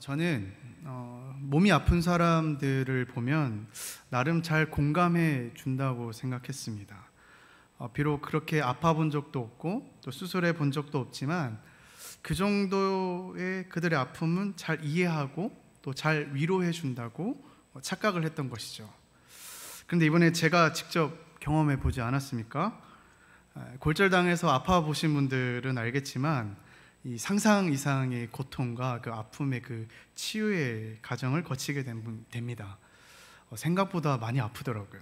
저는 몸이 아픈 사람들을 보면 나름 잘 공감해 준다고 생각했습니다. 비록 그렇게 아파 본 적도 없고 또 수술해 본 적도 없지만 그 정도의 그들의 아픔은 잘 이해하고 또 잘 위로해 준다고 착각을 했던 것이죠. 그런데 이번에 제가 직접 경험해 보지 않았습니까? 골절당해서 아파 보신 분들은 알겠지만 이 상상 이상의 고통과 그 아픔의 그 치유의 과정을 거치게 됩니다. 생각보다 많이 아프더라고요.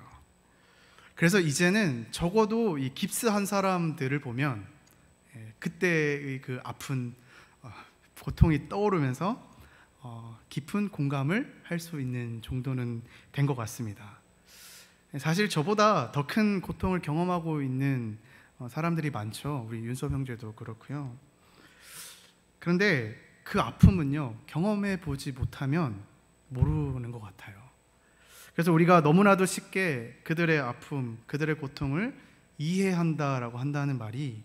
그래서 이제는 적어도 이 깁스한 사람들을 보면 그때의 그 아픈 고통이 떠오르면서 깊은 공감을 할 수 있는 정도는 된 것 같습니다. 사실 저보다 더 큰 고통을 경험하고 있는 사람들이 많죠. 우리 윤섭 형제도 그렇고요. 그런데 그 아픔은요, 경험해 보지 못하면 모르는 것 같아요. 그래서 우리가 너무나도 쉽게 그들의 아픔, 그들의 고통을 이해한다라고 한다는 말이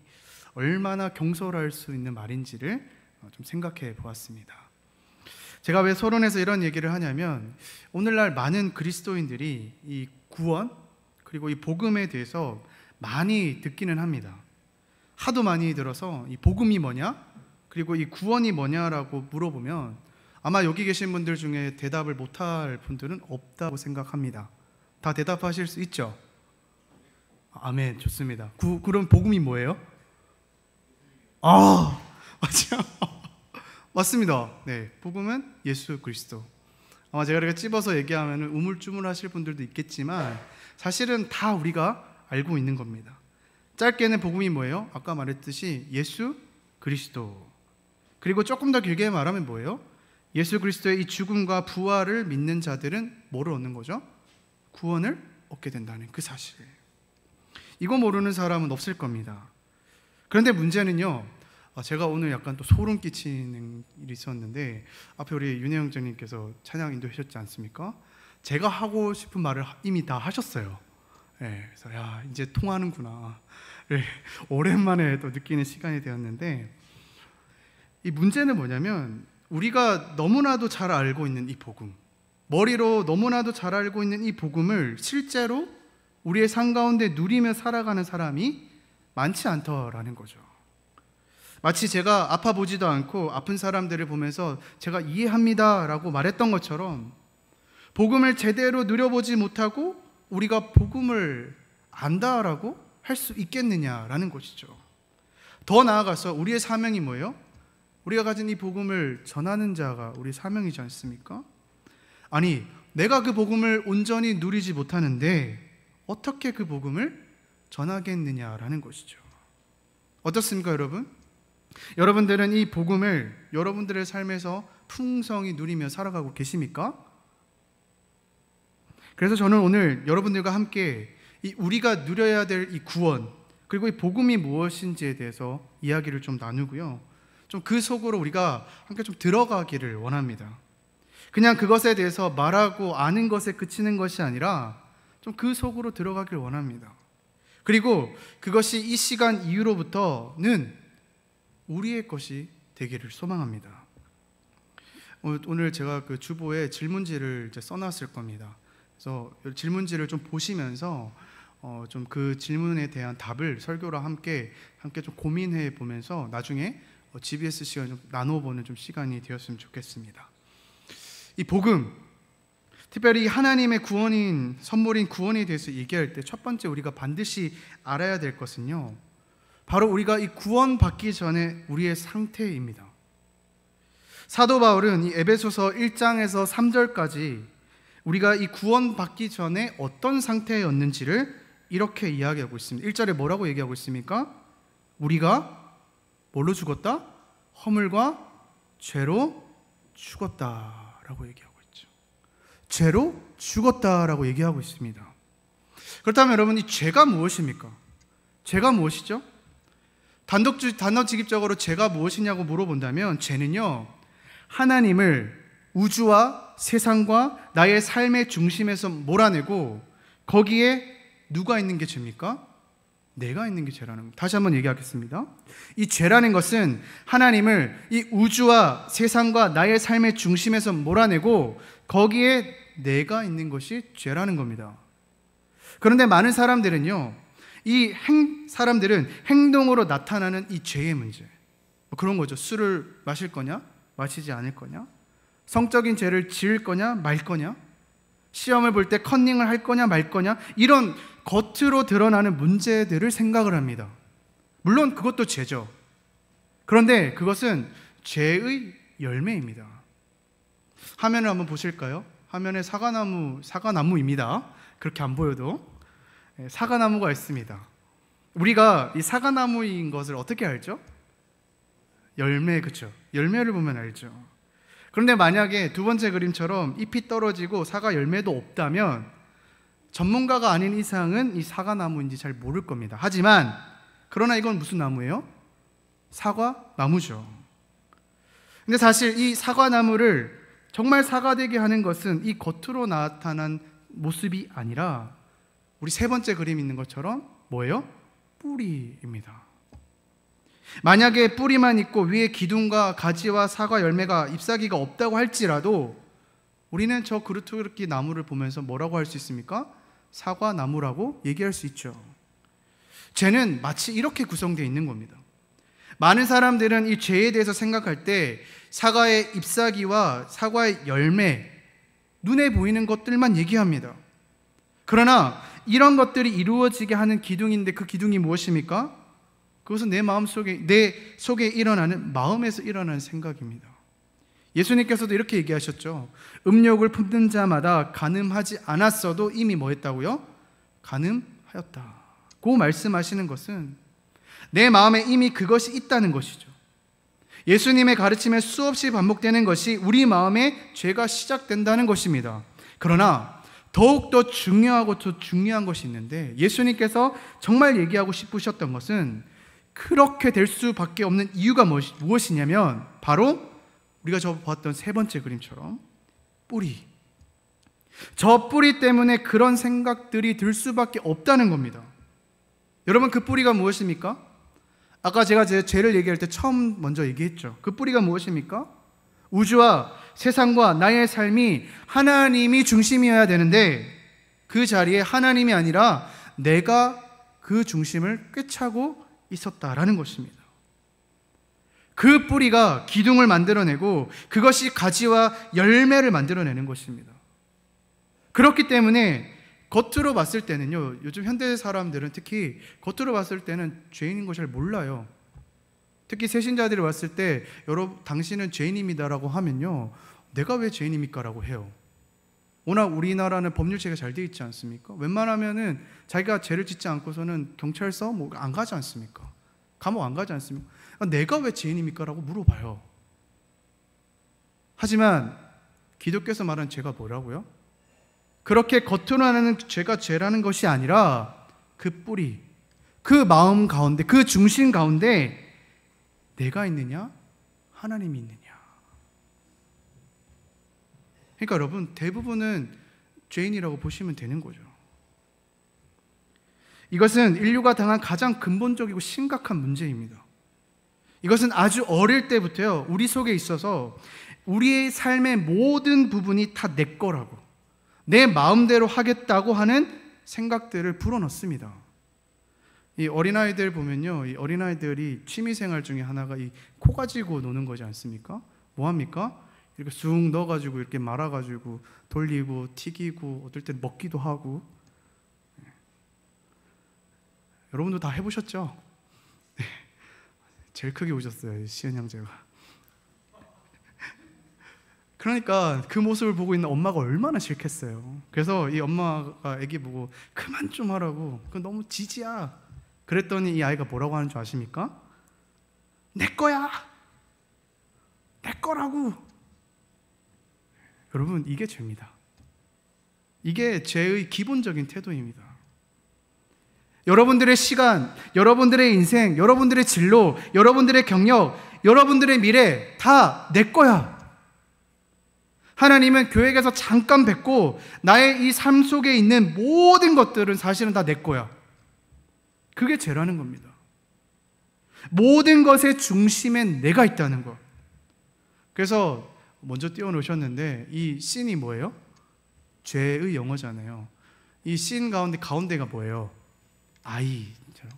얼마나 경솔할 수 있는 말인지를 좀 생각해 보았습니다. 제가 왜 서론에서 이런 얘기를 하냐면 오늘날 많은 그리스도인들이 이 구원 그리고 이 복음에 대해서 많이 듣기는 합니다. 하도 많이 들어서 이 복음이 뭐냐? 그리고 이 구원이 뭐냐라고 물어보면 아마 여기 계신 분들 중에 대답을 못할 분들은 없다고 생각합니다. 다 대답하실 수 있죠? 아멘, 좋습니다. 그럼 복음이 뭐예요? 맞죠? 맞습니다. 네, 복음은 예수 그리스도. 아마 제가 이렇게 찝어서 얘기하면 우물쭈물하실 분들도 있겠지만 사실은 다 우리가 알고 있는 겁니다. 짧게는 복음이 뭐예요? 아까 말했듯이 예수 그리스도. 그리고 조금 더 길게 말하면 뭐예요? 예수 그리스도의 이 죽음과 부활을 믿는 자들은 뭐를 얻는 거죠? 구원을 얻게 된다는 그 사실. 이거 모르는 사람은 없을 겁니다. 그런데 문제는요, 제가 오늘 약간 또 소름 끼치는 일이 있었는데 앞에 우리 윤혜 형제님께서 찬양 인도하셨지 않습니까? 제가 하고 싶은 말을 이미 다 하셨어요. 네, 그래서 야, 이제 통하는구나 오랜만에 또 느끼는 시간이 되었는데, 이 문제는 뭐냐면 우리가 너무나도 잘 알고 있는 이 복음, 머리로 너무나도 잘 알고 있는 이 복음을 실제로 우리의 삶 가운데 누리며 살아가는 사람이 많지 않더라는 거죠. 마치 제가 아파 보지도 않고 아픈 사람들을 보면서 제가 이해합니다 라고 말했던 것처럼 복음을 제대로 누려보지 못하고 우리가 복음을 안다라고 할 수 있겠느냐라는 것이죠. 더 나아가서 우리의 사명이 뭐예요? 우리가 가진 이 복음을 전하는 자가 우리 사명이지 않습니까? 아니, 내가 그 복음을 온전히 누리지 못하는데 어떻게 그 복음을 전하겠느냐라는 것이죠. 어떻습니까, 여러분? 여러분들은 이 복음을 여러분들의 삶에서 풍성히 누리며 살아가고 계십니까? 그래서 저는 오늘 여러분들과 함께 우리가 누려야 될 이 구원, 그리고 이 복음이 무엇인지에 대해서 이야기를 좀 나누고요, 좀 그 속으로 우리가 함께 좀 들어가기를 원합니다. 그냥 그것에 대해서 말하고 아는 것에 그치는 것이 아니라 좀 그 속으로 들어가기를 원합니다. 그리고 그것이 이 시간 이후로부터는 우리의 것이 되기를 소망합니다. 오늘 제가 그 주보에 질문지를 이제 써놨을 겁니다. 그래서 질문지를 좀 보시면서 좀 그 질문에 대한 답을 설교로 함께 좀 고민해 보면서 나중에 GBS 시간 좀 나눠보는 좀 시간이 되었으면 좋겠습니다. 이 복음, 특별히 하나님의 구원인 선물인 구원에 대해서 얘기할 때 첫 번째 우리가 반드시 알아야 될 것은요, 바로 우리가 이 구원받기 전에 우리의 상태입니다. 사도 바울은 이 에베소서 1장에서 3절까지 우리가 이 구원받기 전에 어떤 상태였는지를 이렇게 이야기하고 있습니다. 1절에 뭐라고 얘기하고 있습니까? 우리가 뭘로 죽었다? 허물과 죄로 죽었다라고 얘기하고 있죠. 죄로 죽었다라고 얘기하고 있습니다. 그렇다면 여러분, 이 죄가 무엇입니까? 죄가 무엇이죠? 단도직입적으로 죄가 무엇이냐고 물어본다면 죄는요, 하나님을 우주와 세상과 나의 삶의 중심에서 몰아내고 거기에 누가 있는 게 죄입니까? 내가 있는 게 죄라는 겁니다. 다시 한번 얘기하겠습니다. 이 죄라는 것은 하나님을 이 우주와 세상과 나의 삶의 중심에서 몰아내고 거기에 내가 있는 것이 죄라는 겁니다. 그런데 많은 사람들은요, 사람들은 행동으로 나타나는 이 죄의 문제, 그런 거죠. 술을 마실 거냐, 마시지 않을 거냐, 성적인 죄를 지을 거냐, 말 거냐, 시험을 볼 때 컨닝을 할 거냐, 말 거냐, 이런 겉으로 드러나는 문제들을 생각을 합니다. 물론 그것도 죄죠. 그런데 그것은 죄의 열매입니다. 화면을 한번 보실까요? 화면에 사과나무입니다. 그렇게 안 보여도 사과나무가 있습니다. 우리가 이 사과나무인 것을 어떻게 알죠? 열매, 그렇죠? 열매를 보면 알죠. 그런데 만약에 두 번째 그림처럼 잎이 떨어지고 사과 열매도 없다면 전문가가 아닌 이상은 이 사과나무인지 잘 모를 겁니다. 하지만 그러나 이건 무슨 나무예요? 사과나무죠. 근데 사실 이 사과나무를 정말 사과되게 하는 것은 이 겉으로 나타난 모습이 아니라 우리 세 번째 그림 있는 것처럼 뭐예요? 뿌리입니다. 만약에 뿌리만 있고 위에 기둥과 가지와 사과 열매가 잎사귀가 없다고 할지라도 우리는 저 그루트기 나무를 보면서 뭐라고 할 수 있습니까? 사과나무라고 얘기할 수 있죠. 죄는 마치 이렇게 구성되어 있는 겁니다. 많은 사람들은 이 죄에 대해서 생각할 때 사과의 잎사귀와 사과의 열매, 눈에 보이는 것들만 얘기합니다. 그러나 이런 것들이 이루어지게 하는 기둥인데 그 기둥이 무엇입니까? 그것은 내 속에 일어나는, 마음에서 일어나는 생각입니다. 예수님께서도 이렇게 얘기하셨죠. 음욕을 품는 자마다 간음하지 않았어도 이미 뭐 했다고요? 간음하였다고 말씀하시는 것은 내 마음에 이미 그것이 있다는 것이죠. 예수님의 가르침에 수없이 반복되는 것이 우리 마음에 죄가 시작된다는 것입니다. 그러나 더욱더 중요하고 더 중요한 것이 있는데 예수님께서 정말 얘기하고 싶으셨던 것은 그렇게 될 수밖에 없는 이유가 무엇이냐면 바로 우리가 저 봤던 세 번째 그림처럼 뿌리, 저 뿌리 때문에 그런 생각들이 들 수밖에 없다는 겁니다. 여러분, 그 뿌리가 무엇입니까? 아까 제가 제 죄를 얘기할 때 처음 먼저 얘기했죠. 그 뿌리가 무엇입니까? 우주와 세상과 나의 삶이 하나님이 중심이어야 되는데 그 자리에 하나님이 아니라 내가 그 중심을 꿰차고 있었다라는 것입니다. 그 뿌리가 기둥을 만들어내고 그것이 가지와 열매를 만들어내는 것입니다. 그렇기 때문에 겉으로 봤을 때는요, 요즘 현대 사람들은 특히 겉으로 봤을 때는 죄인인 거 잘 몰라요. 특히 새신자들이 왔을 때 당신은 죄인입니다라고 하면요, 내가 왜 죄인입니까? 라고 해요. 워낙 우리나라는 법률체가 잘 돼 있지 않습니까? 웬만하면은 자기가 죄를 짓지 않고서는 경찰서 안 가지 않습니까? 감옥 안 가지 않습니까? 내가 왜 죄인입니까? 라고 물어봐요. 하지만 기독교에서 말하는 죄가 뭐라고요? 그렇게 겉으로 하는 죄가 죄라는 것이 아니라 그 뿌리, 그 마음 가운데, 그 중심 가운데 내가 있느냐? 하나님이 있느냐? 그러니까 여러분, 대부분은 죄인이라고 보시면 되는 거죠. 이것은 인류가 당한 가장 근본적이고 심각한 문제입니다. 이것은 아주 어릴 때부터요, 우리 속에 있어서 우리의 삶의 모든 부분이 다 내 거라고, 내 마음대로 하겠다고 하는 생각들을 불어넣습니다. 이 어린아이들 보면요, 이 어린아이들이 취미생활 중에 하나가 이 코 가지고 노는 거지 않습니까? 뭐합니까? 이렇게 쑥 넣어가지고 이렇게 말아가지고 돌리고 튀기고 어떨 땐 먹기도 하고. 여러분도 다 해보셨죠? 네. 제일 크게 오셨어요, 시은 형제가. 그러니까 그 모습을 보고 있는 엄마가 얼마나 싫겠어요. 그래서 이 엄마가 애기 보고 그만 좀 하라고, 그건 너무 지지야. 그랬더니 이 아이가 뭐라고 하는 줄 아십니까? 내 거야, 내 거라고. 여러분, 이게 죄입니다. 이게 죄의 기본적인 태도입니다. 여러분들의 시간, 여러분들의 인생, 여러분들의 진로, 여러분들의 경력, 여러분들의 미래 다 내 거야. 하나님은 교회에서 잠깐 뵙고 나의 이 삶 속에 있는 모든 것들은 사실은 다 내 거야. 그게 죄라는 겁니다. 모든 것의 중심엔 내가 있다는 것. 그래서 먼저 띄워놓으셨는데 이 sin이 뭐예요? 죄의 영어잖아요. 이 sin 가운데가 뭐예요? I. 그렇죠?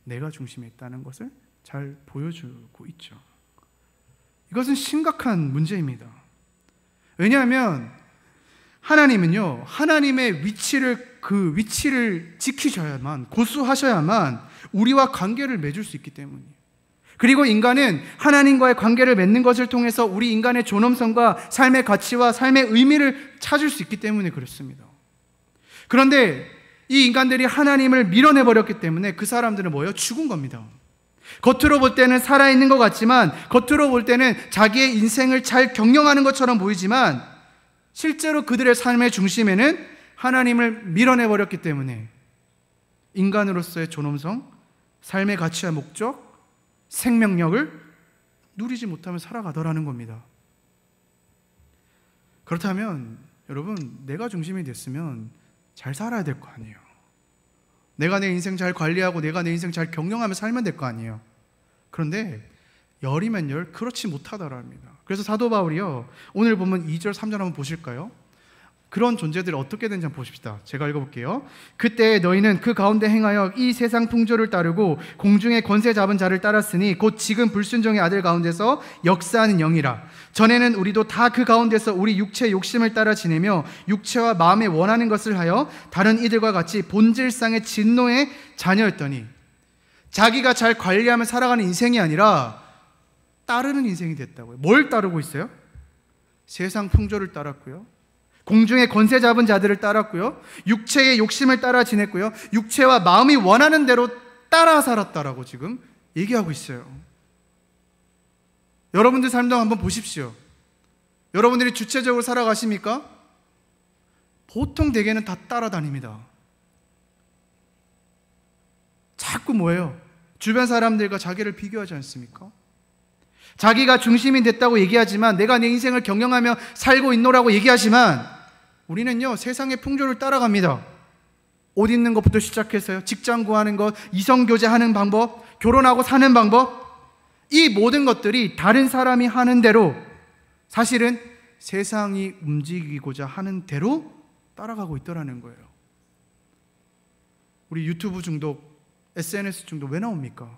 내가 중심에 있다는 것을 잘 보여주고 있죠. 이것은 심각한 문제입니다. 왜냐하면 하나님은요, 하나님의 그 위치를 지키셔야만, 고수하셔야만 우리와 관계를 맺을 수 있기 때문이에요. 그리고 인간은 하나님과의 관계를 맺는 것을 통해서 우리 인간의 존엄성과 삶의 가치와 삶의 의미를 찾을 수 있기 때문에 그렇습니다. 그런데 이 인간들이 하나님을 밀어내버렸기 때문에 그 사람들은 뭐예요? 죽은 겁니다. 겉으로 볼 때는 살아있는 것 같지만, 겉으로 볼 때는 자기의 인생을 잘 경영하는 것처럼 보이지만, 실제로 그들의 삶의 중심에는 하나님을 밀어내버렸기 때문에 인간으로서의 존엄성, 삶의 가치와 목적, 생명력을 누리지 못하며 살아가더라는 겁니다. 그렇다면 여러분, 내가 중심이 됐으면 잘 살아야 될 거 아니에요. 내가 내 인생 잘 관리하고 내가 내 인생 잘 경영하며 살면 될 거 아니에요. 그런데 열이면 열 그렇지 못하더랍니다. 그래서 사도 바울이요, 오늘 보면 2절 3절 한번 보실까요? 그런 존재들이 어떻게 되는지 한번 보십시다. 제가 읽어볼게요. 그때 너희는 그 가운데 행하여 이 세상 풍조를 따르고 공중의 권세 잡은 자를 따랐으니 곧 지금 불순종의 아들 가운데서 역사하는 영이라. 전에는 우리도 다 그 가운데서 우리 육체의 욕심을 따라 지내며 육체와 마음에 원하는 것을 하여 다른 이들과 같이 본질상의 진노의 자녀였더니, 자기가 잘 관리하며 살아가는 인생이 아니라 따르는 인생이 됐다고요. 뭘 따르고 있어요? 세상 풍조를 따랐고요, 공중의 권세 잡은 자들을 따랐고요, 육체의 욕심을 따라 지냈고요, 육체와 마음이 원하는 대로 따라 살았다라고 지금 얘기하고 있어요. 여러분들 삶도 한번 보십시오. 여러분들이 주체적으로 살아가십니까? 보통 대개는 다 따라다닙니다. 자꾸 뭐예요? 주변 사람들과 자기를 비교하지 않습니까? 자기가 중심이 됐다고 얘기하지만, 내가 내 인생을 경영하며 살고 있노라고 얘기하지만, 우리는요, 세상의 풍조를 따라갑니다. 옷 입는 것부터 시작해서요, 직장 구하는 것, 이성교제하는 방법, 결혼하고 사는 방법, 이 모든 것들이 다른 사람이 하는 대로, 사실은 세상이 움직이고자 하는 대로 따라가고 있더라는 거예요. 우리 유튜브 중독, SNS 중독 왜 나옵니까?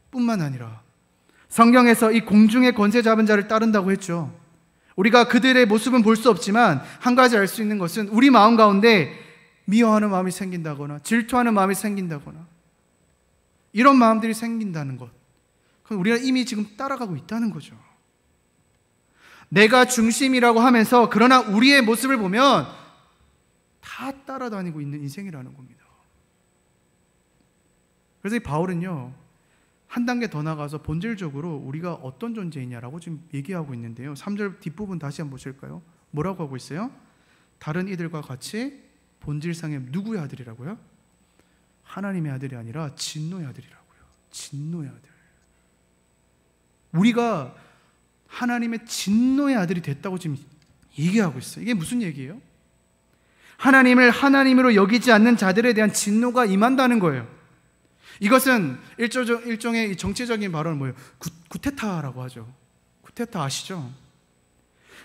뿐만 아니라 성경에서 이 공중의 권세 잡은 자를 따른다고 했죠. 우리가 그들의 모습은 볼 수 없지만 한 가지 알 수 있는 것은 우리 마음 가운데 미워하는 마음이 생긴다거나 질투하는 마음이 생긴다거나 이런 마음들이 생긴다는 것, 그건 우리가 이미 지금 따라가고 있다는 거죠. 내가 중심이라고 하면서 그러나 우리의 모습을 보면 다 따라다니고 있는 인생이라는 겁니다. 그래서 이 바울은요, 한 단계 더 나가서 본질적으로 우리가 어떤 존재이냐라고 지금 얘기하고 있는데요, 3절 뒷부분 다시 한번 보실까요? 뭐라고 하고 있어요? 다른 이들과 같이 본질상의 누구의 아들이라고요? 하나님의 아들이 아니라 진노의 아들이라고요. 진노의 아들. 우리가 하나님의 진노의 아들이 됐다고 지금 얘기하고 있어요. 이게 무슨 얘기예요? 하나님을 하나님으로 여기지 않는 자들에 대한 진노가 임한다는 거예요. 이것은 일종의 정치적인 발언은 뭐예요? 구테타라고 하죠. 구테타 아시죠?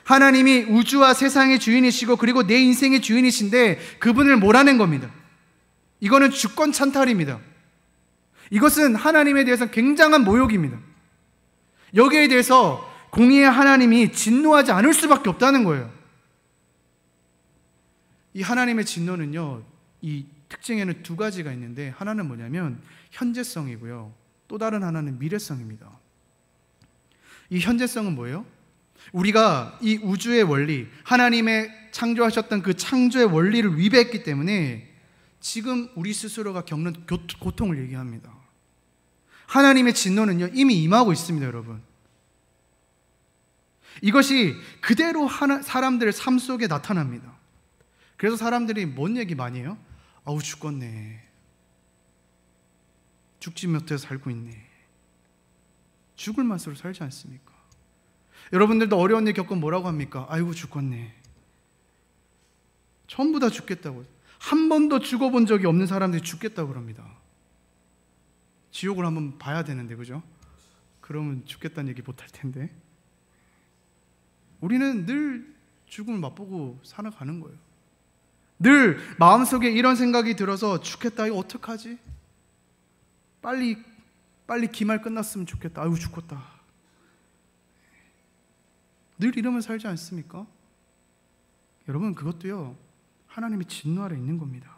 하나님이 우주와 세상의 주인이시고 그리고 내 인생의 주인이신데 그분을 몰아낸 겁니다. 이거는 주권 찬탈입니다. 이것은 하나님에 대해서 굉장한 모욕입니다. 여기에 대해서 공의의 하나님이 진노하지 않을 수밖에 없다는 거예요. 이 하나님의 진노는요, 이 특징에는 두 가지가 있는데, 하나는 뭐냐면 현재성이고요, 또 다른 하나는 미래성입니다. 이 현재성은 뭐예요? 우리가 이 우주의 원리, 하나님의 창조하셨던 그 창조의 원리를 위배했기 때문에 지금 우리 스스로가 겪는 고통을 얘기합니다. 하나님의 진노는요, 이미 임하고 있습니다, 여러분. 이것이 그대로 사람들의 삶 속에 나타납니다. 그래서 사람들이 뭔 얘기 많이 해요? 아우 죽겠네, 죽지 못해 살고 있네. 죽을 맛으로 살지 않습니까? 여러분들도 어려운 일 겪으면 뭐라고 합니까? 아이고 죽겠네. 전부 다 죽겠다고. 한 번도 죽어본 적이 없는 사람들이 죽겠다고 그럽니다. 지옥을 한번 봐야 되는데, 그죠? 그러면 죽겠다는 얘기 못 할 텐데. 우리는 늘 죽음을 맛보고 살아가는 거예요. 늘 마음속에 이런 생각이 들어서 죽겠다, 이거 어떡하지? 빨리 기말 끝났으면 좋겠다. 아이고 죽겠다. 늘 이러면 살지 않습니까? 여러분, 그것도요, 하나님의 진노 아래 있는 겁니다.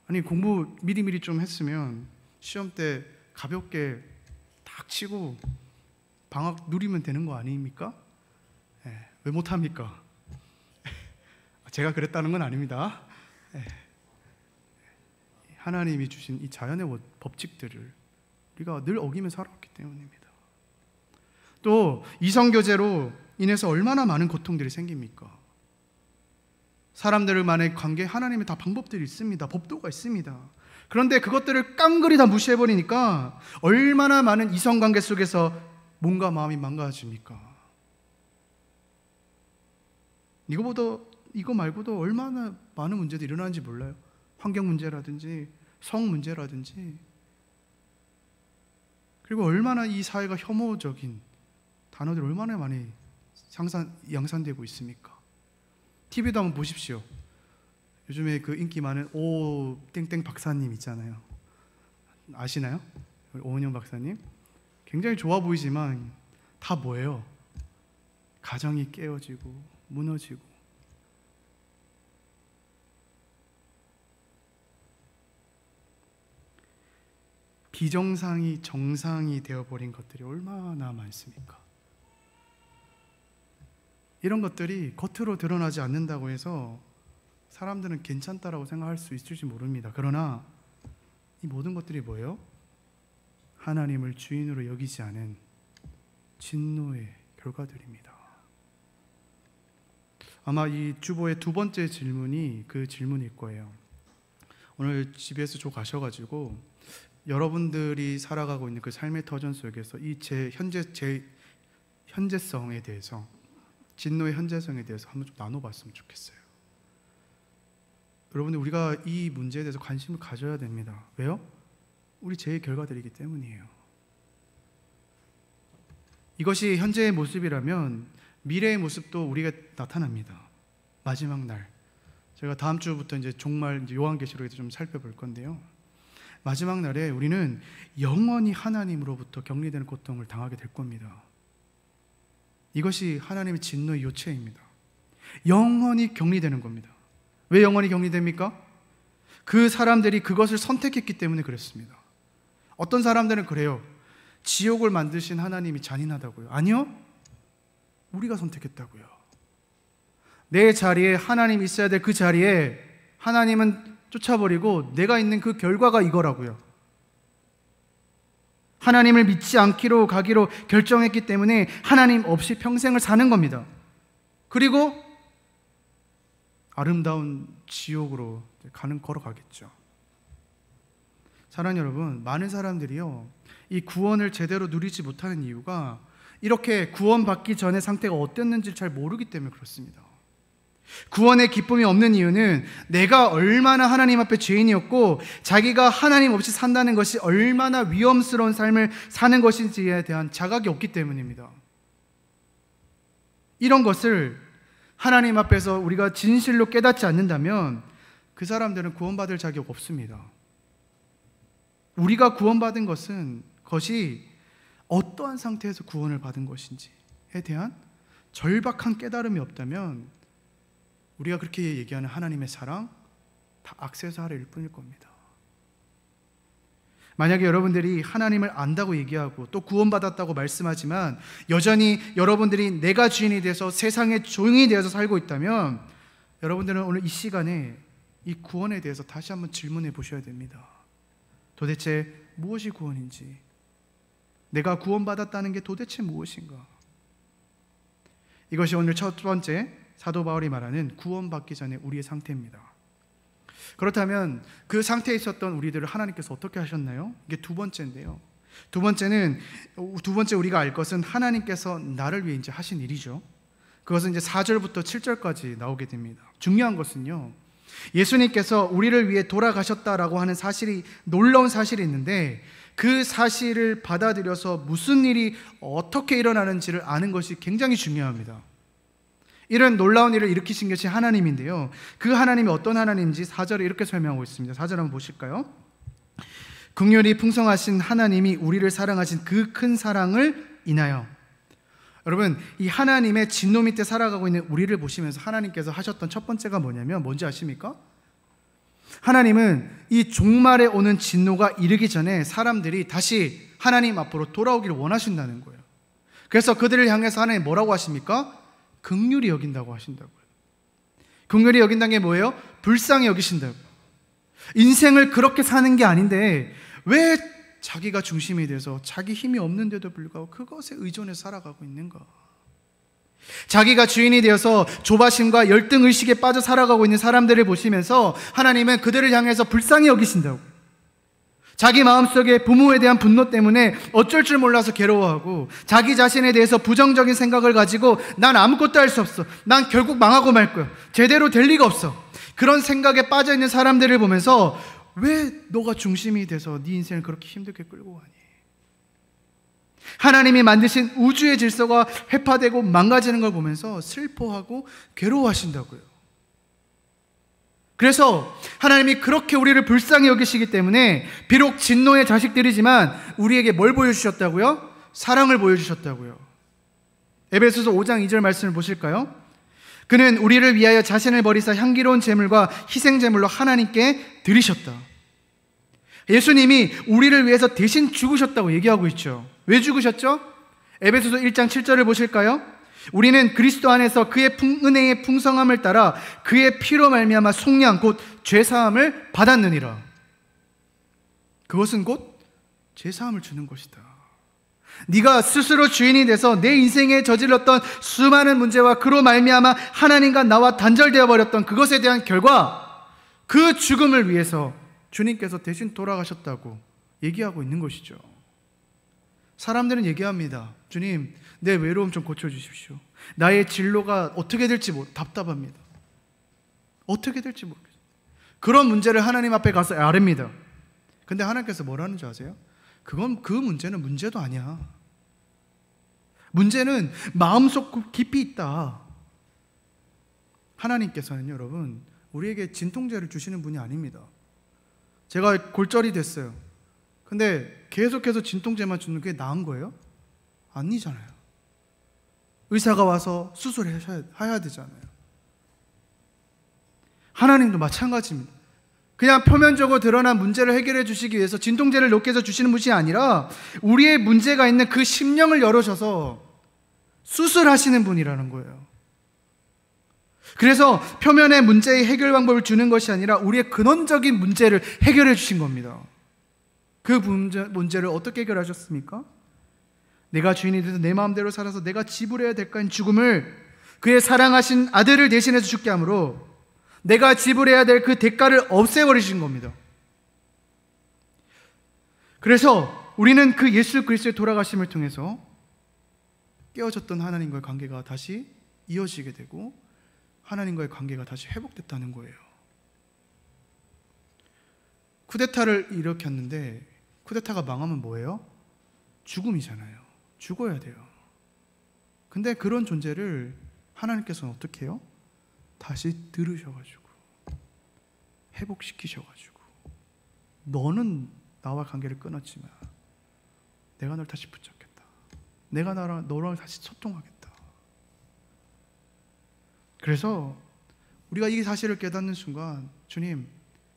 아니, 공부 미리미리 좀 했으면 시험 때 가볍게 딱 치고 방학 누리면 되는 거 아닙니까? 왜 못합니까? 제가 그랬다는 건 아닙니다. 하나님이 주신 이 자연의 법칙들을 우리가 늘 어기며 살아왔기 때문입니다. 또 이성교제로 인해서 얼마나 많은 고통들이 생깁니까? 사람들만의 관계, 하나님의 다 방법들이 있습니다. 법도가 있습니다. 그런데 그것들을 깡그리 다 무시해버리니까 얼마나 많은 이성관계 속에서 몸과 마음이 망가집니까? 이거 말고도 얼마나 많은 문제들이 일어나는지 몰라요. 환경 문제라든지 성 문제라든지, 그리고 얼마나 이 사회가 혐오적인 단어들이 얼마나 많이 양산되고 있습니까? TV도 한번 보십시오. 요즘에 그 인기 많은 오 땡땡 박사님 있잖아요. 아시나요? 오은영 박사님. 굉장히 좋아 보이지만 다 뭐예요? 가정이 깨어지고 무너지고, 비정상이 정상이 되어버린 것들이 얼마나 많습니까? 이런 것들이 겉으로 드러나지 않는다고 해서 사람들은 괜찮다라고 생각할 수 있을지 모릅니다. 그러나 이 모든 것들이 뭐예요? 하나님을 주인으로 여기지 않은 진노의 결과들입니다. 아마 이 주보의 두 번째 질문이 그 질문일 거예요. 오늘 GBS 조 가셔가지고 여러분들이 살아가고 있는 그 삶의 터전 속에서 이 제 현재성에 대해서, 진노의 현재성에 대해서 한번 좀 나눠봤으면 좋겠어요. 여러분들, 우리가 이 문제에 대해서 관심을 가져야 됩니다. 왜요? 우리 죄의 결과들이기 때문이에요. 이것이 현재의 모습이라면 미래의 모습도 우리가 나타납니다. 마지막 날, 제가 다음 주부터 이제 종말 요한계시록에서 좀 살펴볼 건데요. 마지막 날에 우리는 영원히 하나님으로부터 격리되는 고통을 당하게 될 겁니다. 이것이 하나님의 진노의 요체입니다. 영원히 격리되는 겁니다. 왜 영원히 격리됩니까? 그 사람들이 그것을 선택했기 때문에 그렇습니다. 어떤 사람들은 그래요. 지옥을 만드신 하나님이 잔인하다고요. 아니요, 우리가 선택했다고요. 내 자리에 하나님이 있어야 될 그 자리에 하나님은 쫓아버리고 내가 있는 그 결과가 이거라고요. 하나님을 믿지 않기로 가기로 결정했기 때문에 하나님 없이 평생을 사는 겁니다. 그리고 아름다운 지옥으로 걸어가겠죠. 사랑하는 여러분, 많은 사람들이요, 이 구원을 제대로 누리지 못하는 이유가 이렇게 구원받기 전의 상태가 어땠는지 잘 모르기 때문에 그렇습니다. 구원의 기쁨이 없는 이유는 내가 얼마나 하나님 앞에 죄인이었고 자기가 하나님 없이 산다는 것이 얼마나 위험스러운 삶을 사는 것인지에 대한 자각이 없기 때문입니다. 이런 것을 하나님 앞에서 우리가 진실로 깨닫지 않는다면 그 사람들은 구원받을 자격 없습니다. 우리가 구원받은 것이 어떠한 상태에서 구원을 받은 것인지에 대한 절박한 깨달음이 없다면 우리가 그렇게 얘기하는 하나님의 사랑, 다 액세서리일 뿐일 겁니다. 만약에 여러분들이 하나님을 안다고 얘기하고 또 구원받았다고 말씀하지만 여전히 여러분들이 내가 주인이 돼서 세상의 종이 되어서 살고 있다면 여러분들은 오늘 이 시간에 이 구원에 대해서 다시 한번 질문해 보셔야 됩니다. 도대체 무엇이 구원인지, 내가 구원받았다는 게 도대체 무엇인가? 이것이 오늘 첫 번째 사도 바울이 말하는 구원받기 전에 우리의 상태입니다. 그렇다면 그 상태에 있었던 우리들을 하나님께서 어떻게 하셨나요? 이게 두 번째인데요. 두 번째 우리가 알 것은 하나님께서 나를 위해 이제 하신 일이죠. 그것은 이제 4절부터 7절까지 나오게 됩니다. 중요한 것은요, 예수님께서 우리를 위해 돌아가셨다라고 하는 사실이, 놀라운 사실이 있는데, 그 사실을 받아들여서 무슨 일이 어떻게 일어나는지를 아는 것이 굉장히 중요합니다. 이런 놀라운 일을 일으키신 것이 하나님인데요, 그 하나님이 어떤 하나님인지 4절에 이렇게 설명하고 있습니다. 4절 한번 보실까요? 긍휼이 풍성하신 하나님이 우리를 사랑하신 그 큰 사랑을 인하여. 여러분, 이 하나님의 진노 밑에 살아가고 있는 우리를 보시면서 하나님께서 하셨던 첫 번째가 뭐냐면, 뭔지 아십니까? 하나님은 이 종말에 오는 진노가 이르기 전에 사람들이 다시 하나님 앞으로 돌아오기를 원하신다는 거예요. 그래서 그들을 향해서 하나님 뭐라고 하십니까? 긍휼히 여긴다고 하신다고요. 긍휼히 여긴다는 게 뭐예요? 불쌍히 여기신다고. 인생을 그렇게 사는 게 아닌데 왜 자기가 중심이 돼서 자기 힘이 없는데도 불구하고 그것에 의존해서 살아가고 있는가? 자기가 주인이 되어서 조바심과 열등의식에 빠져 살아가고 있는 사람들을 보시면서 하나님은 그들을 향해서 불쌍히 여기신다고. 자기 마음속에 부모에 대한 분노 때문에 어쩔 줄 몰라서 괴로워하고, 자기 자신에 대해서 부정적인 생각을 가지고 난 아무것도 할 수 없어, 난 결국 망하고 말 거야, 제대로 될 리가 없어, 그런 생각에 빠져 있는 사람들을 보면서 왜 너가 중심이 돼서 네 인생을 그렇게 힘들게 끌고 가니? 하나님이 만드신 우주의 질서가 회파되고 망가지는 걸 보면서 슬퍼하고 괴로워하신다고요. 그래서 하나님이 그렇게 우리를 불쌍히 여기시기 때문에 비록 진노의 자식들이지만 우리에게 뭘 보여주셨다고요? 사랑을 보여주셨다고요. 에베소서 5장 2절 말씀을 보실까요? 그는 우리를 위하여 자신을 버리사 향기로운 제물과 희생제물로 하나님께 드리셨다. 예수님이 우리를 위해서 대신 죽으셨다고 얘기하고 있죠. 왜 죽으셨죠? 에베소서 1장 7절을 보실까요? 우리는 그리스도 안에서 그의 은혜의 풍성함을 따라 그의 피로 말미암아 속량 곧 죄사함을 받았느니라. 그것은 곧 죄사함을 주는 것이다. 네가 스스로 주인이 돼서 내 인생에 저질렀던 수많은 문제와 그로 말미암아 하나님과 나와 단절되어 버렸던 그것에 대한 결과, 그 죽음을 위해서 주님께서 대신 돌아가셨다고 얘기하고 있는 것이죠. 사람들은 얘기합니다. 주님, 내 외로움 좀 고쳐주십시오. 나의 진로가 어떻게 될지 답답합니다. 어떻게 될지 모르겠어요. 그런 문제를 하나님 앞에 가서 아릅니다. 근데 하나님께서 뭐라는 줄 아세요? 그 문제는 문제도 아니야. 문제는 마음속 깊이 있다. 하나님께서는 여러분, 우리에게 진통제를 주시는 분이 아닙니다. 제가 골절이 됐어요. 근데 계속해서 진통제만 주는 게 나은 거예요? 아니잖아요. 의사가 와서 수술해야 되잖아요. 하나님도 마찬가지입니다. 그냥 표면적으로 드러난 문제를 해결해 주시기 위해서 진통제를 놓게 해서 주시는 분이 아니라 우리의 문제가 있는 그 심령을 열어셔서 수술하시는 분이라는 거예요. 그래서 표면의 문제의 해결 방법을 주는 것이 아니라 우리의 근원적인 문제를 해결해 주신 겁니다. 그 문제를 어떻게 해결하셨습니까? 내가 주인이 돼서 내 마음대로 살아서 내가 지불해야 될 거인 죽음을 그의 사랑하신 아들을 대신해서 죽게 함으로 내가 지불해야 될 그 대가를 없애버리신 겁니다. 그래서 우리는 그 예수 그리스도의 돌아가심을 통해서 깨어졌던 하나님과의 관계가 다시 이어지게 되고 하나님과의 관계가 다시 회복됐다는 거예요. 쿠데타를 일으켰는데 쿠데타가 망하면 뭐예요? 죽음이잖아요. 죽어야 돼요. 근데 그런 존재를 하나님께서는 어떻게 해요? 다시 들으셔가지고 회복시키셔가지고 너는 나와 관계를 끊었지만 내가 널 다시 붙잡겠다. 내가 너랑 다시 소통하겠다. 그래서 우리가 이 사실을 깨닫는 순간, 주님,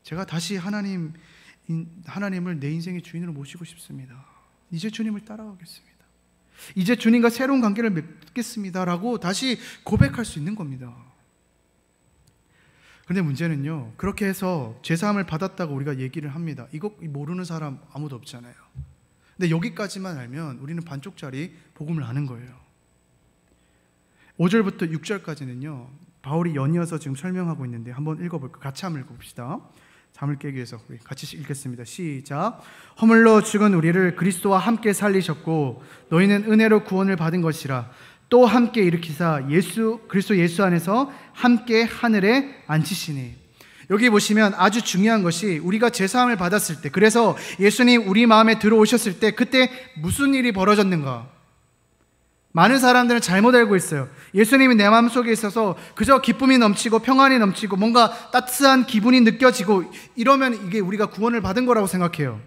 제가 다시 하나님을 내 인생의 주인으로 모시고 싶습니다. 이제 주님을 따라가겠습니다. 이제 주님과 새로운 관계를 맺겠습니다 라고 다시 고백할 수 있는 겁니다. 그런데 문제는요, 그렇게 해서 죄사함을 받았다고 우리가 얘기를 합니다. 이거 모르는 사람 아무도 없잖아요. 근데 여기까지만 알면 우리는 반쪽짜리 복음을 아는 거예요. 5절부터 6절까지는요 바울이 연이어서 지금 설명하고 있는데 한번 읽어볼까요? 같이 한번 읽어봅시다. 잠을 깨기 위해서 우리 같이 읽겠습니다. 시작. 허물로 죽은 우리를 그리스도와 함께 살리셨고 너희는 은혜로 구원을 받은 것이라. 또 함께 일으키사 그리스도 예수 안에서 함께 하늘에 앉히시니. 여기 보시면 아주 중요한 것이 우리가 제사함을 받았을 때, 그래서 예수님 우리 마음에 들어오셨을 때 그때 무슨 일이 벌어졌는가? 많은 사람들은 잘못 알고 있어요. 예수님이 내 마음속에 있어서 그저 기쁨이 넘치고 평안이 넘치고 뭔가 따뜻한 기분이 느껴지고 이러면 이게 우리가 구원을 받은 거라고 생각해요.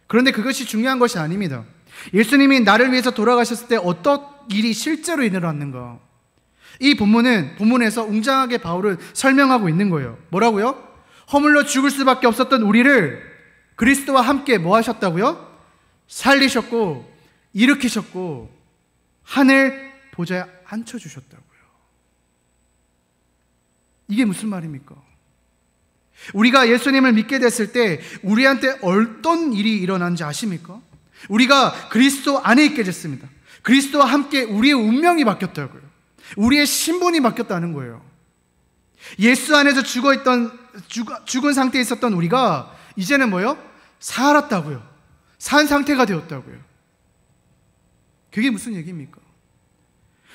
그런데 그것이 중요한 것이 아닙니다. 예수님이 나를 위해서 돌아가셨을 때 어떤 일이 실제로 일어났는가? 이 본문에서 웅장하게 바울은 설명하고 있는 거예요. 뭐라고요? 허물로 죽을 수밖에 없었던 우리를 그리스도와 함께 뭐 하셨다고요? 살리셨고 일으키셨고 하늘 보좌에 앉혀주셨다고요. 이게 무슨 말입니까? 우리가 예수님을 믿게 됐을 때 우리한테 어떤 일이 일어난지 아십니까? 우리가 그리스도 안에 있게 됐습니다. 그리스도와 함께 우리의 운명이 바뀌었다고요. 우리의 신분이 바뀌었다는 거예요. 예수 안에서 죽은 상태에 있었던 우리가 이제는 뭐요? 살았다고요. 산 상태가 되었다고요. 그게 무슨 얘기입니까?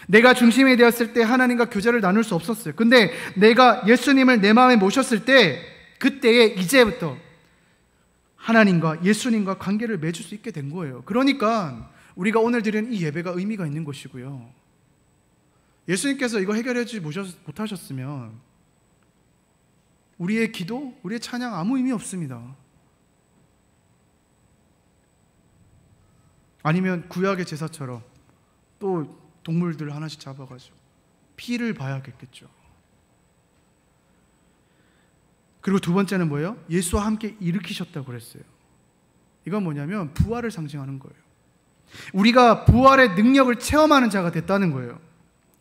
내가 중심이 되었을 때 하나님과 교제를 나눌 수 없었어요. 근데 내가 예수님을 내 마음에 모셨을 때 그때에 이제부터 하나님과 예수님과 관계를 맺을 수 있게 된 거예요. 그러니까 우리가 오늘 드리는 이 예배가 의미가 있는 것이고요. 예수님께서 이거 해결하지 못하셨으면 우리의 기도, 우리의 찬양 아무 의미 없습니다. 아니면 구약의 제사처럼 또 동물들 하나씩 잡아가지고 피를 봐야겠죠. 그리고 두 번째는 뭐예요? 예수와 함께 일으키셨다고 그랬어요. 이건 뭐냐면 부활을 상징하는 거예요. 우리가 부활의 능력을 체험하는 자가 됐다는 거예요.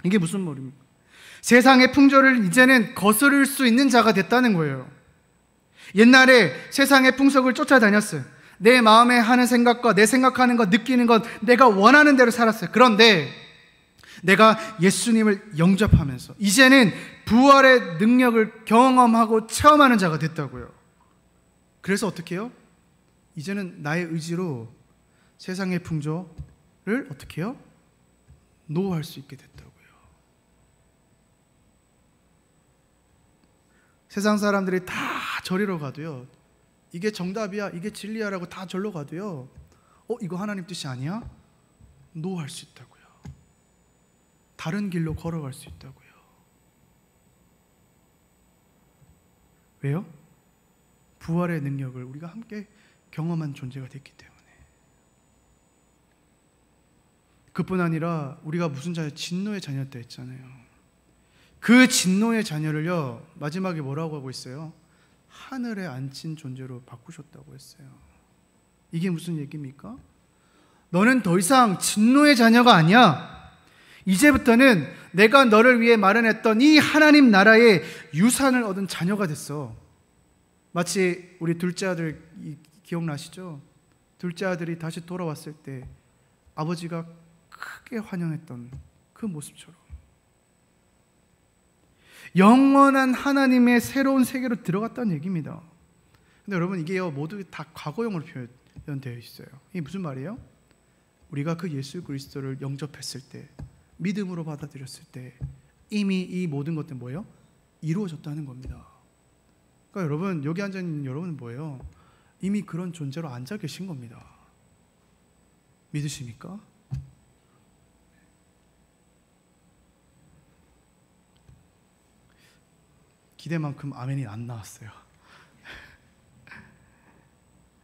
이게 무슨 말입니까? 세상의 풍조를 이제는 거스를 수 있는 자가 됐다는 거예요. 옛날에 세상의 풍속을 쫓아다녔어요. 내 마음에 하는 생각과 내 생각하는 것, 느끼는 것 내가 원하는 대로 살았어요. 그런데 내가 예수님을 영접하면서 이제는 부활의 능력을 경험하고 체험하는 자가 됐다고요. 그래서 어떻게 해요? 이제는 나의 의지로 세상의 풍조를 어떻게 해요? 노할 수 있게 됐다고요. 세상 사람들이 다 저리로 가도요, 이게 정답이야, 이게 진리야라고 다 절로 가도요, 이거 하나님 뜻이 아니야? 노할 수 있다고요. 다른 길로 걸어갈 수 있다고요. 왜요? 부활의 능력을 우리가 함께 경험한 존재가 됐기 때문에. 그뿐 아니라 우리가 무슨 자녀? 진노의 자녀였다 했잖아요. 그 진노의 자녀를요, 마지막에 뭐라고 하고 있어요? 하늘에 앉힌 존재로 바꾸셨다고 했어요. 이게 무슨 얘기입니까? 너는 더 이상 진노의 자녀가 아니야. 이제부터는 내가 너를 위해 마련했던 이 하나님 나라의 유산을 얻은 자녀가 됐어. 마치 우리 둘째 아들 기억나시죠? 둘째 아들이 다시 돌아왔을 때 아버지가 크게 환영했던 그 모습처럼 영원한 하나님의 새로운 세계로 들어갔다는 얘기입니다. 근데 여러분, 이게요 모두 다 과거형으로 표현되어 있어요. 이게 무슨 말이에요? 우리가 그 예수 그리스도를 영접했을 때, 믿음으로 받아들였을 때 이미 이 모든 것들 뭐예요? 이루어졌다는 겁니다. 그러니까 여러분, 여기 앉아있는 여러분은 뭐예요? 이미 그런 존재로 앉아 계신 겁니다. 믿으십니까? 기대만큼 아멘이 안 나왔어요.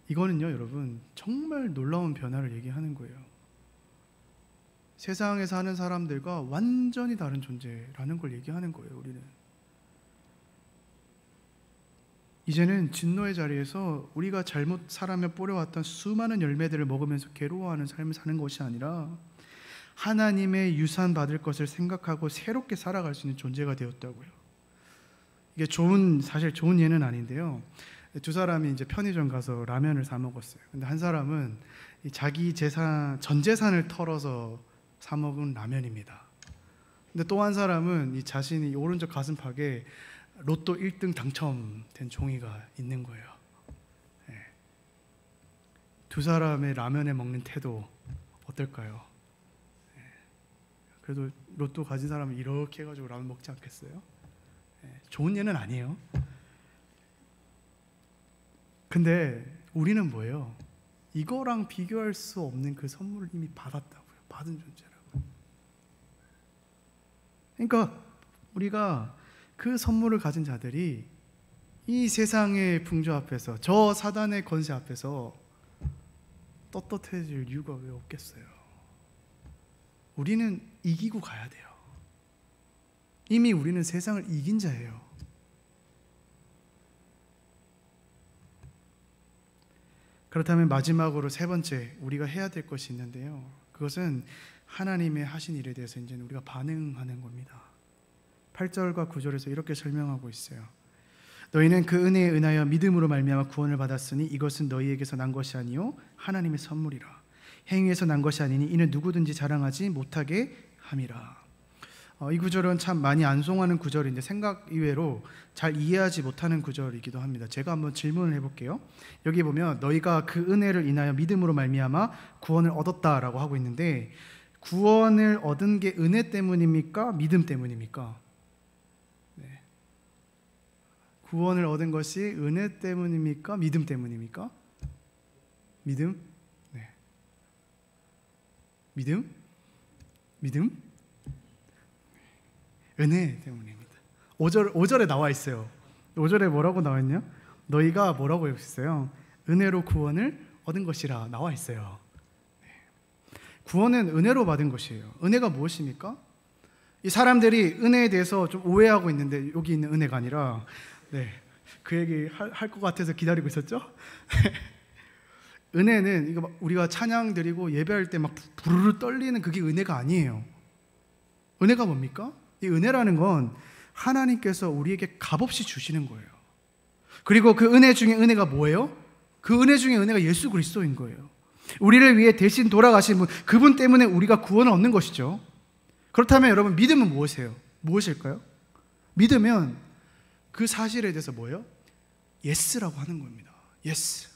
이거는요 여러분, 정말 놀라운 변화를 얘기하는 거예요. 세상에 사는 사람들과 완전히 다른 존재라는 걸 얘기하는 거예요. 우리는 이제는 진노의 자리에서 우리가 잘못 살아며 뿌려왔던 수많은 열매들을 먹으면서 괴로워하는 삶을 사는 것이 아니라 하나님의 유산 받을 것을 생각하고 새롭게 살아갈 수 있는 존재가 되었다고요. 이게 사실 좋은 예는 아닌데요, 두 사람이 이제 편의점 가서 라면을 사 먹었어요. 근데 한 사람은 자기 전 재산을 털어서 사 먹은 라면입니다. 근데 또 한 사람은 이 자신이 오른쪽 가슴팍에 로또 1등 당첨된 종이가 있는 거예요. 네. 두 사람의 라면에 먹는 태도 어떨까요? 네. 그래도 로또 가진 사람은 이렇게 해가지고 라면 먹지 않겠어요? 네. 좋은 예는 아니에요. 근데 우리는 뭐예요? 이거랑 비교할 수 없는 그 선물을 이미 받았다고요. 받은 존재라고요. 그러니까 우리가 그 선물을 가진 자들이 이 세상의 풍조 앞에서, 저 사단의 권세 앞에서 떳떳해질 이유가 왜 없겠어요? 우리는 이기고 가야 돼요. 이미 우리는 세상을 이긴 자예요. 그렇다면 마지막으로 세 번째 우리가 해야 될 것이 있는데요, 그것은 하나님의 하신 일에 대해서 이제는 우리가 반응하는 겁니다. 8절과 9절에서 이렇게 설명하고 있어요. 너희는 그 은혜에 은하여 믿음으로 말미암아 구원을 받았으니 이것은 너희에게서 난 것이 아니요 하나님의 선물이라. 행위에서 난 것이 아니니 이는 누구든지 자랑하지 못하게 함이라. 이 구절은 참 많이 안송하는 구절인데 생각 이외로 잘 이해하지 못하는 구절이기도 합니다. 제가 한번 질문을 해볼게요. 여기 보면 너희가 그 은혜를 인하여 믿음으로 말미암아 구원을 얻었다라고 하고 있는데, 구원을 얻은 게 은혜 때문입니까? 믿음 때문입니까? 네. 구원을 얻은 것이 은혜 때문입니까? 믿음 때문입니까? 믿음? 네. 믿음? 은혜 때문입니다. 5절에 나와 있어요. 5절에 뭐라고 나와 있냐? 너희가 뭐라고 했어요? 은혜로 구원을 얻은 것이라 나와 있어요. 구원은 은혜로 받은 것이에요. 은혜가 무엇입니까? 이 사람들이 은혜에 대해서 좀 오해하고 있는데, 여기 있는 은혜가 아니라, 그 얘기 할 것 같아서 기다리고 있었죠? 은혜는 이거 우리가 찬양 드리고 예배할 때 막 부르르 떨리는 그게 은혜가 아니에요. 은혜가 뭡니까? 이 은혜라는 건 하나님께서 우리에게 값없이 주시는 거예요. 그리고 그 은혜 중에 은혜가 뭐예요? 그 은혜 중에 은혜가 예수 그리스도인 거예요. 우리를 위해 대신 돌아가신 분, 그분 때문에 우리가 구원을 얻는 것이죠. 그렇다면 여러분, 믿음은 무엇일까요? 믿으면 그 사실에 대해서 뭐예요? 예스라고 하는 겁니다. 예스.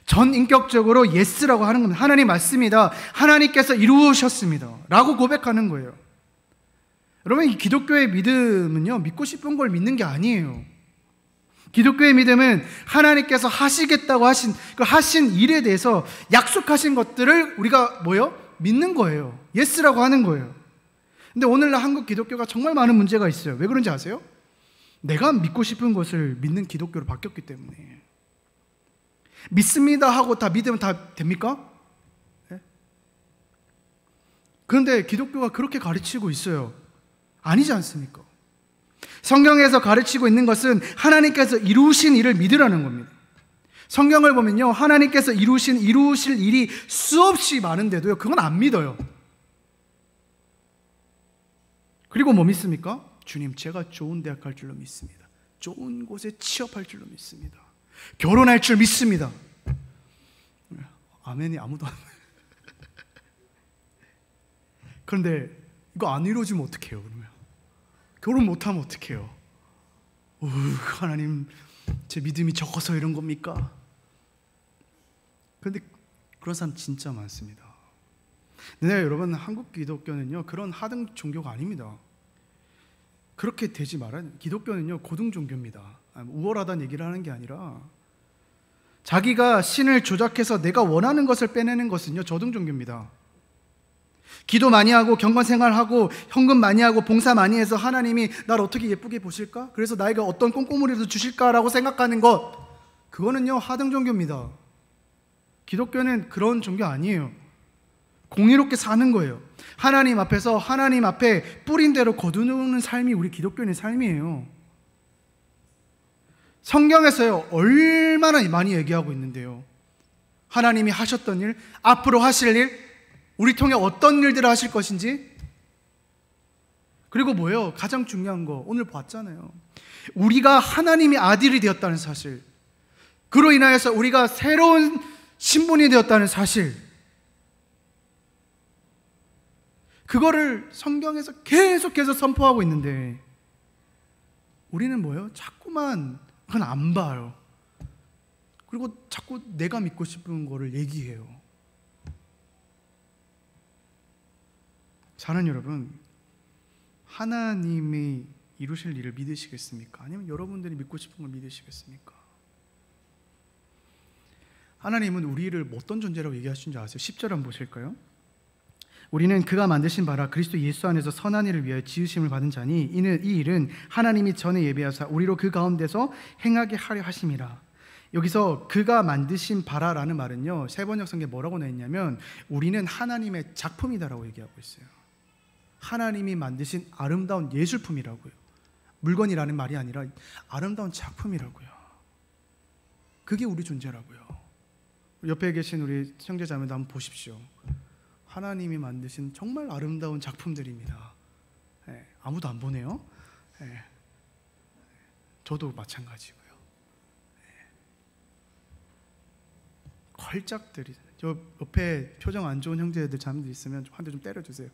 전 인격적으로 예스라고 하는 겁니다. 하나님 맞습니다. 하나님께서 이루셨습니다. 라고 고백하는 거예요. 여러분, 이 기독교의 믿음은요, 믿고 싶은 걸 믿는 게 아니에요. 기독교의 믿음은 하나님께서 하시겠다고 하신 일에 대해서 약속하신 것들을 우리가 믿는 거예요. 예스라고 하는 거예요. 근데 오늘날 한국 기독교가 정말 많은 문제가 있어요. 왜 그런지 아세요? 내가 믿고 싶은 것을 믿는 기독교로 바뀌었기 때문에. 믿습니다 하고 다 믿으면 다 됩니까? 네? 그런데 기독교가 그렇게 가르치고 있어요. 아니지 않습니까? 성경에서 가르치고 있는 것은 하나님께서 이루신 일을 믿으라는 겁니다. 성경을 보면요, 하나님께서 이루실 일이 수없이 많은데도요, 그건 안 믿어요. 그리고 뭐 믿습니까? 주님, 제가 좋은 대학 갈 줄로 믿습니다. 좋은 곳에 취업할 줄로 믿습니다. 결혼할 줄 믿습니다. 아멘이 아무도 안 해요. 그런데 이거 안 이루어지면 어떡해요? 그러면 결혼 못하면 어떡해요? 하나님, 제 믿음이 적어서 이런 겁니까? 그런데 그런 사람 진짜 많습니다. 네, 여러분, 한국 기독교는요, 그런 하등 종교가 아닙니다. 그렇게 되지 말아요. 기독교는요, 고등 종교입니다. 우월하다는 얘기를 하는 게 아니라, 자기가 신을 조작해서 내가 원하는 것을 빼내는 것은요, 저등 종교입니다. 기도 많이 하고 경건 생활하고 헌금 많이 하고 봉사 많이 해서 하나님이 나를 어떻게 예쁘게 보실까? 그래서 나에게 어떤 꼼꼼이라도 주실까라고 생각하는 것, 그거는요, 하등 종교입니다. 기독교는 그런 종교 아니에요. 공의롭게 사는 거예요. 하나님 앞에서 하나님 앞에 뿌린 대로 거두는 삶이 우리 기독교인의 삶이에요. 성경에서요, 얼마나 많이 얘기하고 있는데요. 하나님이 하셨던 일, 앞으로 하실 일, 우리 통해 어떤 일들을 하실 것인지. 그리고 뭐예요? 가장 중요한 거 오늘 봤잖아요. 우리가 하나님의 아들이 되었다는 사실, 그로 인하여서 우리가 새로운 신분이 되었다는 사실, 그거를 성경에서 계속해서 선포하고 있는데 우리는 뭐예요? 자꾸만 그건 안 봐요. 그리고 자꾸 내가 믿고 싶은 거를 얘기해요. 사랑하는 여러분, 하나님이 이루실 일을 믿으시겠습니까? 아니면 여러분들이 믿고 싶은 걸 믿으시겠습니까? 하나님은 우리를 어떤 존재라고 얘기하신 줄 아세요? 10절 한번 보실까요? 우리는 그가 만드신 바라 그리스도 예수 안에서 선한 일을 위하여 지으심을 받은 자니 이는 이 일은 하나님이 전에 예비하사 우리로 그 가운데서 행하게 하려 하심이라. 여기서 그가 만드신 바라라는 말은요, 세번역 성경에 뭐라고 나와 있냐면 우리는 하나님의 작품이다라고 얘기하고 있어요. 하나님이 만드신 아름다운 예술품이라고요. 물건이라는 말이 아니라 아름다운 작품이라고요. 그게 우리 존재라고요. 옆에 계신 우리 형제자매도 한번 보십시오. 하나님이 만드신 정말 아름다운 작품들입니다. 네, 아무도 안 보네요. 네, 저도 마찬가지고요. 네. 걸작들이. 저 옆에 표정 안 좋은 형제들 자매들 있으면 한 대 좀 때려주세요.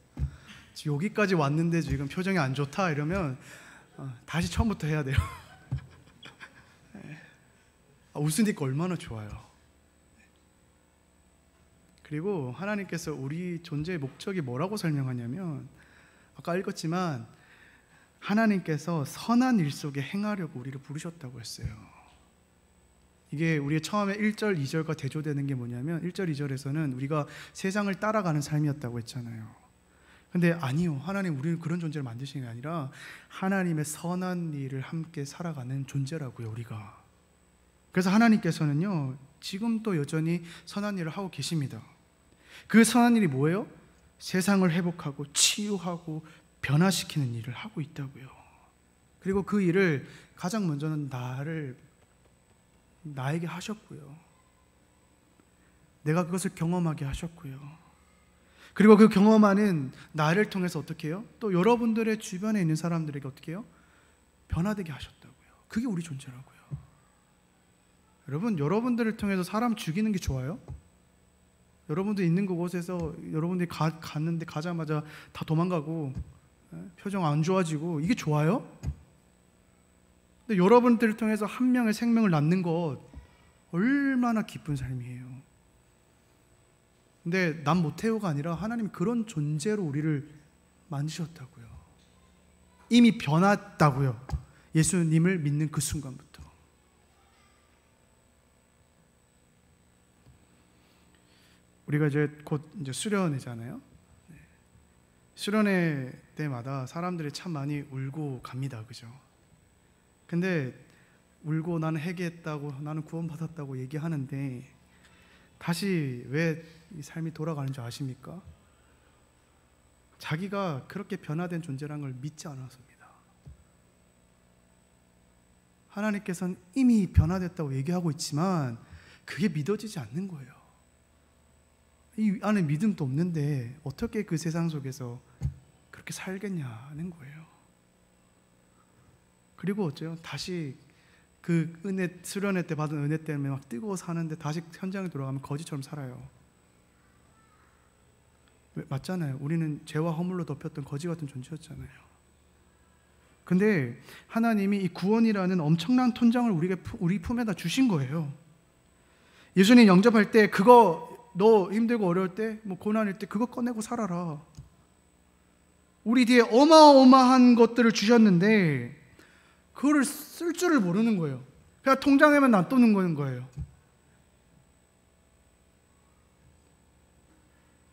지금 여기까지 왔는데 지금 표정이 안 좋다 이러면 다시 처음부터 해야 돼요. 네. 웃으니까 얼마나 좋아요. 그리고 하나님께서 우리 존재의 목적이 뭐라고 설명하냐면 아까 읽었지만 하나님께서 선한 일 속에 행하려고 우리를 부르셨다고 했어요. 이게 우리의 처음에 1절, 2절과 대조되는 게 뭐냐면 1절, 2절에서는 우리가 세상을 따라가는 삶이었다고 했잖아요. 근데 아니요, 하나님 우리는 그런 존재를 만드신 게 아니라 하나님의 선한 일을 함께 살아가는 존재라고요, 우리가. 그래서 하나님께서는요 지금도 여전히 선한 일을 하고 계십니다. 그 선한 일이 뭐예요? 세상을 회복하고 치유하고 변화시키는 일을 하고 있다고요. 그리고 그 일을 가장 먼저는 나에게 하셨고요. 내가 그것을 경험하게 하셨고요. 그리고 그 경험하는 나를 통해서 어떻게 해요? 또 여러분들의 주변에 있는 사람들에게 어떻게 해요? 변화되게 하셨다고요. 그게 우리 존재라고요. 여러분, 여러분들을 통해서 사람 죽이는 게 좋아요? 여러분들 있는 그곳에서 여러분들이 갔는데 가자마자 다 도망가고 표정 안 좋아지고 이게 좋아요? 근데 여러분들을 통해서 한 명의 생명을 낳는 것 얼마나 기쁜 삶이에요. 근데 남 못해요가 아니라 하나님이 그런 존재로 우리를 만드셨다고요. 이미 변했다고요. 예수님을 믿는 그 순간부터. 우리가 이제 곧 수련회잖아요. 수련회 때마다 사람들이 참 많이 울고 갑니다, 그죠? 근데 울고 나는 회개했다고, 나는 구원받았다고 얘기하는데 다시 왜 이 삶이 돌아가는 줄 아십니까? 자기가 그렇게 변화된 존재라는 걸 믿지 않았습니다. 하나님께서는 이미 변화됐다고 얘기하고 있지만 그게 믿어지지 않는 거예요. 이 안에 믿음도 없는데 어떻게 그 세상 속에서 그렇게 살겠냐는 거예요. 그리고 어째요? 다시 그 은혜, 수련회 때 받은 은혜 때문에 막 뜨거워 사는데 다시 현장에 돌아가면 거지처럼 살아요. 맞잖아요. 우리는 죄와 허물로 덮였던 거지 같은 존재였잖아요. 근데 하나님이 이 구원이라는 엄청난 통장을 우리 품에다 주신 거예요. 예수님 영접할 때 그거 너 힘들고 어려울 때 뭐 고난일 때 그거 꺼내고 살아라. 우리 뒤에 어마어마한 것들을 주셨는데 그거를 쓸 줄을 모르는 거예요. 그냥 통장에만 놔두는 거예요.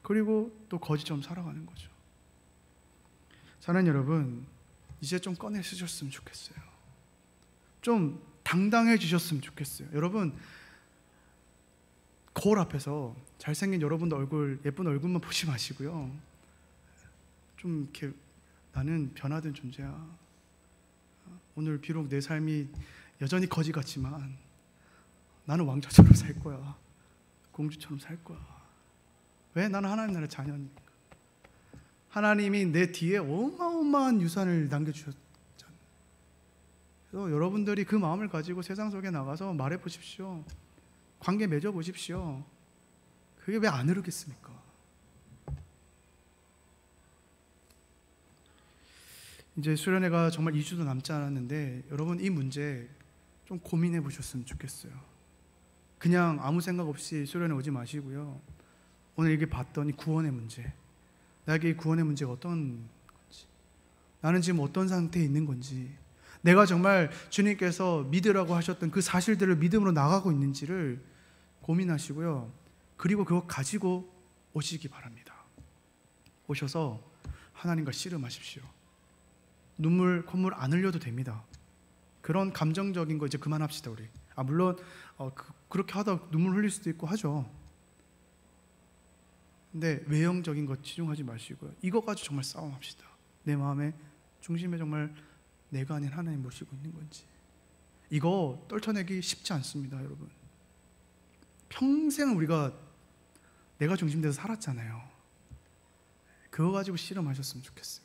그리고 또 거지처럼 살아가는 거죠. 사랑하는 여러분, 이제 좀 꺼내주셨으면 좋겠어요. 좀 당당해지셨으면 좋겠어요. 여러분, 거울 앞에서 잘생긴 여러분들 얼굴, 예쁜 얼굴만 보지 마시고요. 좀 이렇게 나는 변화된 존재야. 오늘 비록 내 삶이 여전히 거지 같지만 나는 왕자처럼 살 거야. 공주처럼 살 거야. 왜? 나는 하나님 나라의 자녀니까. 하나님이 내 뒤에 어마어마한 유산을 남겨주셨잖아요. 그래서 여러분들이 그 마음을 가지고 세상 속에 나가서 말해보십시오. 관계 맺어보십시오. 그게 왜 안 흐르겠습니까? 이제 수련회가 정말 2주도 남지 않았는데 여러분 이 문제 좀 고민해 보셨으면 좋겠어요. 그냥 아무 생각 없이 수련회 오지 마시고요. 오늘 이게 봤더니 구원의 문제, 나에게 이 구원의 문제가 어떤 건지, 나는 지금 어떤 상태에 있는 건지, 내가 정말 주님께서 믿으라고 하셨던 그 사실들을 믿음으로 나가고 있는지를 고민하시고요. 그리고 그거 가지고 오시기 바랍니다. 오셔서 하나님과 씨름하십시오. 눈물, 콧물 안 흘려도 됩니다. 그런 감정적인 거 이제 그만합시다, 우리. 물론 그렇게 하다 눈물 흘릴 수도 있고 하죠. 근데 외형적인 것 치중하지 마시고요. 이거 가지고 정말 싸움합시다. 내 마음의 중심에 정말 내가 아닌 하나님 모시고 있는 건지. 이거 떨쳐내기 쉽지 않습니다, 여러분. 평생 우리가 내가 중심돼서 살았잖아요. 그거 가지고 씨름하셨으면 좋겠어요.